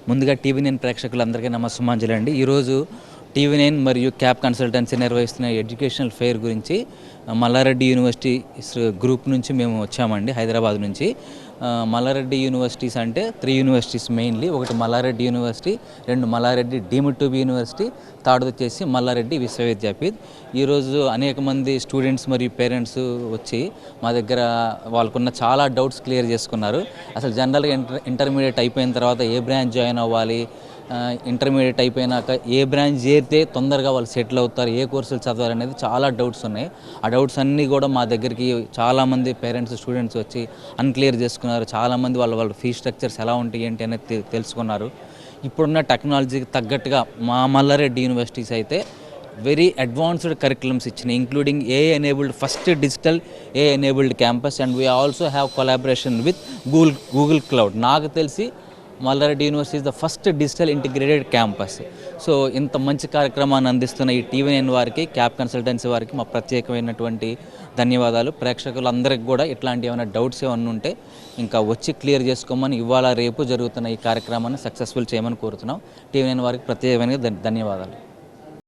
ముందుగా టీవీ9 ప్రేక్షకులందరికీ నమస్సుమాంజలండి. ఈరోజు టీవీ9 మరియు క్యాప్ కన్సల్టెన్సీ నిర్వహిస్తున్న ఎడ్యుకేషనల్ ఫెయిర్ గురించి మల్లారెడ్డి యూనివర్సిటీ గ్రూప్ నుంచి మేము వచ్చామండి, హైదరాబాద్ నుంచి. మల్లారెడ్డి యూనివర్సిటీస్ అంటే 3 యూనివర్సిటీస్ మెయిన్లీ. ఒకటి Malla Reddy university, 2 Malla Reddy deemed to be university, third వచ్చేసి మల్లారెడ్డి విశ్వవిద్యాపీఠ్. ఈరోజు అనేక మంది స్టూడెంట్స్ మరియు పేరెంట్స్ వచ్చి మా దగ్గర వాళ్ళకున్న చాలా డౌట్స్ క్లియర్ చేసుకున్నారు. అసలు జనరల్గా ఇంటర్మీడియట్ అయిపోయిన తర్వాత ఏ బ్రాంచ్ జాయిన్ అవ్వాలి, ఇంటర్మీడియట్ అయిపోయినాక ఏ బ్రాంచ్ చేరితే తొందరగా వాళ్ళు సెటిల్ అవుతారు, ఏ కోర్సులు చదవాలనేది చాలా డౌట్స్ ఉన్నాయి. ఆ డౌట్స్ అన్నీ కూడా మా దగ్గరికి చాలామంది పేరెంట్స్ స్టూడెంట్స్ వచ్చి అన్క్లియర్ చేసుకున్నారు. చాలామంది వాళ్ళ ఫీ స్ట్రక్చర్స్ ఎలా ఉంటాయి ఏంటి అనేది తెలుసుకున్నారు. ఇప్పుడున్న టెక్నాలజీకి తగ్గట్టుగా మా మల్లారెడ్డి యూనివర్సిటీస్ అయితే వెరీ అడ్వాన్స్డ్ కరికులమ్స్ ఇచ్చినాయి, including AI enabled first digital AI enabled campus, and we also have collaboration with Google cloud. నాకు తెలిసి Malla Reddy university is the first digital integrated campus. So ఇంత మంచి కార్యక్రమాన్ని అందిస్తున్న ఈ టీవీ9 వారికి, క్యాప్ కన్సల్టెన్సీ వారికి మా ప్రత్యేకమైనటువంటి ధన్యవాదాలు. ప్రేక్షకులందరికీ కూడా ఇట్లాంటి ఏమైనా డౌట్స్ ఏమైనా ఉంటే ఇంకా వచ్చి క్లియర్ చేసుకోమని, ఇవాళ రేపు జరుగుతున్న ఈ కార్యక్రమాన్ని సక్సెస్ఫుల్ చేయమని కోరుతున్నాం. టీవీ9 వారికి ప్రత్యేకమైన ధన్యవాదాలు.